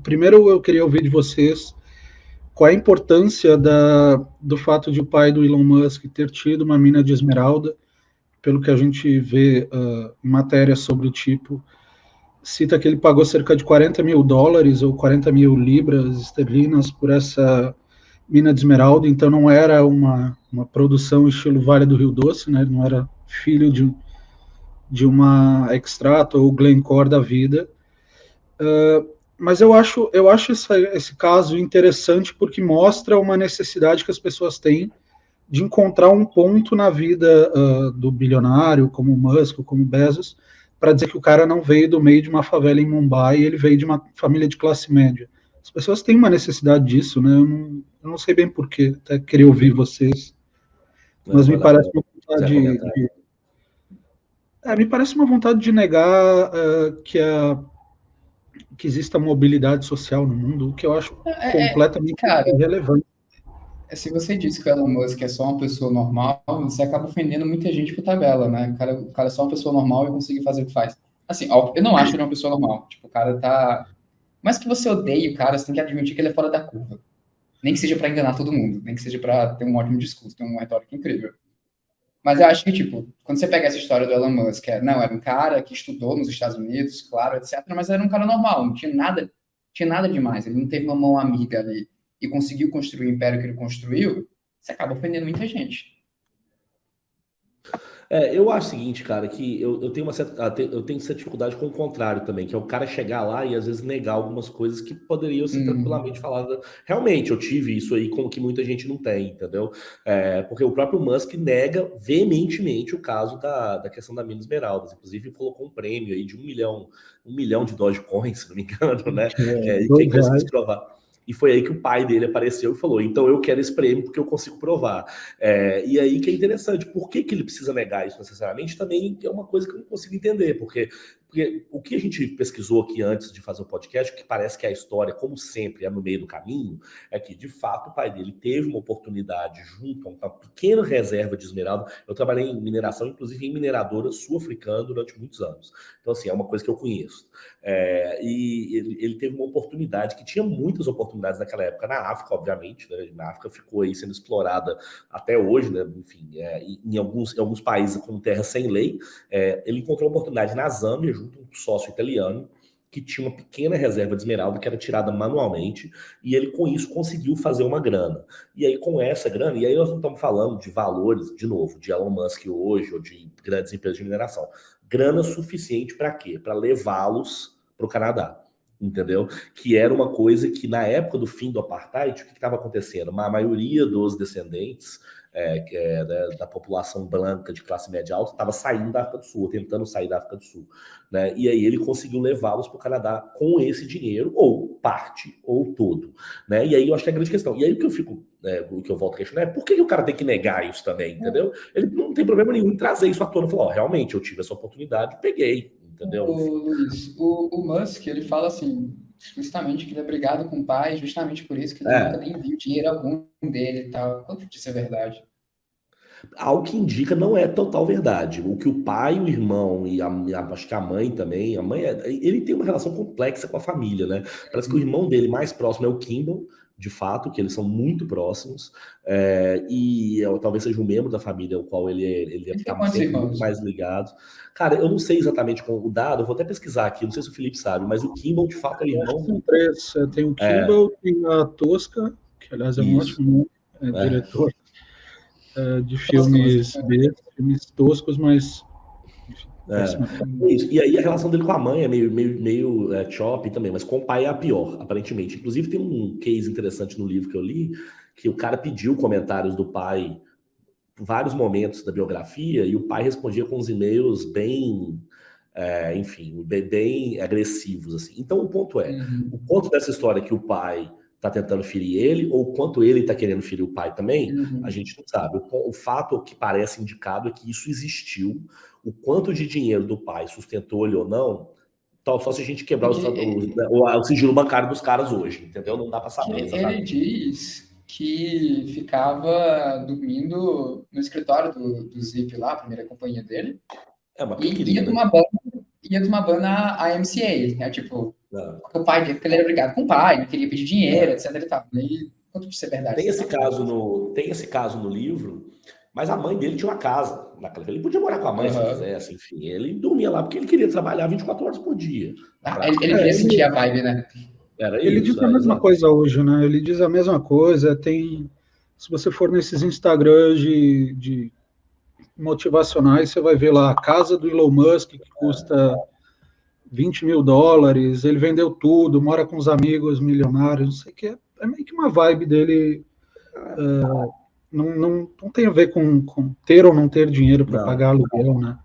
Primeiro eu queria ouvir de vocês qual é a importância do fato de o pai do Elon Musk ter tido uma mina de esmeralda. Pelo que a gente vê em matérias sobre o tipo, cita que ele pagou cerca de 40 mil dólares ou 40 mil libras esterlinas por essa mina de esmeralda, então não era uma produção estilo Vale do Rio Doce, né? Não era filho de uma Extrato ou Glencore da vida. Mas eu acho esse caso interessante porque mostra uma necessidade que as pessoas têm de encontrar um ponto na vida do bilionário, como Musk, como Bezos, para dizer que o cara não veio do meio de uma favela em Mumbai, ele veio de uma família de classe média. As pessoas têm uma necessidade disso, né? Eu não sei bem porquê, até queria ouvir vocês, mas me Vale a parece pena. uma Quiser vontade comentar. me parece uma vontade de negar que exista mobilidade social no mundo, o que eu acho completamente Cara, irrelevante. se você disse que o Elon Musk é só uma pessoa normal, você acaba ofendendo muita gente por tabela, né? O cara é só uma pessoa normal e consegue fazer o que faz. Assim, óbvio, eu não acho ele uma pessoa normal. Tipo, o cara tá... Mas que você odeie o cara, você tem que admitir que ele é fora da curva. Nem que seja pra enganar todo mundo, nem que seja pra ter um ótimo discurso, ter uma retórica incrível. Mas eu acho que, tipo, quando você pega essa história do Elon Musk, era um cara que estudou nos Estados Unidos, claro, etc., mas era um cara normal, não tinha nada demais. Ele não teve uma mão amiga ali e conseguiu construir o império que ele construiu, você acaba ofendendo muita gente. Eu acho o seguinte, cara, que eu tenho eu tenho essa dificuldade com o contrário também, que é o cara chegar lá e às vezes negar algumas coisas que poderiam ser tranquilamente faladas. Realmente, eu tive isso aí com que muita gente não tem, entendeu? Porque o próprio Musk nega veementemente o caso da questão da mina Esmeraldas. Inclusive, colocou um prêmio aí de um milhão de Dogecoin, se não me engano, né? E quem conseguisse provar. E foi aí que o pai dele apareceu e falou: então eu quero esse prêmio porque eu consigo provar. E aí que é interessante, por que ele precisa negar isso necessariamente? Também é uma coisa que eu não consigo entender, porque o que a gente pesquisou aqui antes de fazer o podcast, que parece que a história, como sempre, é no meio do caminho, é que, de fato, o pai dele teve uma oportunidade junto a uma pequena reserva de esmeralda. Eu trabalhei em mineração, inclusive em mineradora sul-africana durante muitos anos. Então, assim, é uma coisa que eu conheço. E ele teve uma oportunidade, que tinha muitas oportunidades naquela época, na África, obviamente, né? Na África ficou aí sendo explorada até hoje, né? Enfim, em alguns países com terra sem lei. Ele encontrou oportunidade na Zâmbia, junto a um sócio italiano, que tinha uma pequena reserva de esmeralda que era tirada manualmente, e ele com isso conseguiu fazer uma grana. E aí com essa grana, e aí nós não estamos falando de valores, de novo, de Elon Musk hoje, ou de grandes empresas de mineração. Grana suficiente para quê? Para levá-los para o Canadá. Entendeu? Que era uma coisa que na época do fim do apartheid, o que estava acontecendo? A maioria dos descendentes da população branca de classe média alta estava saindo da África do Sul, tentando sair da África do Sul, né? E aí ele conseguiu levá-los para o Canadá com esse dinheiro, ou parte, ou todo, né? E aí eu acho que é a grande questão. E aí o que eu volto a questionar é por que o cara tem que negar isso também, entendeu? Ele não tem problema nenhum em trazer isso à tona e falar: realmente, eu tive essa oportunidade, peguei, entendeu? Luiz, o Musk, ele fala assim, explicitamente, que ele é brigado com o pai, justamente por isso que ele nunca nem viu dinheiro algum dele e tal. Quanto disso é verdade? Ao que indica, não é total verdade. O que o pai, o irmão e acho que a mãe também, ele tem uma relação complexa com a família, né? Parece que o irmão dele mais próximo é o Kimball, de fato, que eles são muito próximos, talvez seja um membro da família ao qual ele está sempre muito mais ligado. Cara, eu não sei exatamente com o dado, eu vou até pesquisar aqui, não sei se o Felipe sabe, mas o Kimball, de fato, é irmão. São três, tem o Kimball, tem a Tosca, que aliás é um ótimo diretor de filmes filmes toscos, mas isso. E aí a relação dele com a mãe é meio choppy também, mas com o pai é a pior, aparentemente. Inclusive tem um case interessante no livro que eu li, que o cara pediu comentários do pai em vários momentos da biografia, e o pai respondia com uns e-mails bem agressivos, assim. Então o ponto o ponto dessa história é que o pai tá tentando ferir ele, ou o quanto ele tá querendo ferir o pai também, a gente não sabe. O fato que parece indicado é que isso existiu. O quanto de dinheiro do pai sustentou ele ou não, só se a gente quebrar o sigilo bancário dos caras hoje, entendeu? Não dá para saber exatamente. Ele diz que ficava dormindo no escritório do Zip lá, a primeira companhia dele, É uma e ia tomar banho na AMCA, tipo, Porque o pai dele, porque ele era obrigado com o pai, não queria pedir dinheiro, etc e tal. E quanto de ser verdade? Tem esse caso no livro, mas a mãe dele tinha uma casa naquela. Ele podia morar com a mãe se quisesse, enfim. Ele dormia lá porque ele queria trabalhar 24 horas por dia. Ele queria sentir a vibe, né? Ele diz a mesma coisa hoje, né? Ele diz a mesma coisa. Se você for nesses Instagrams de motivacionais, você vai ver lá a casa do Elon Musk, que custa $20 mil, ele vendeu tudo, mora com os amigos milionários, não sei o que. É meio que uma vibe dele. Não tem a ver com ter ou não ter dinheiro para pagar aluguel, né?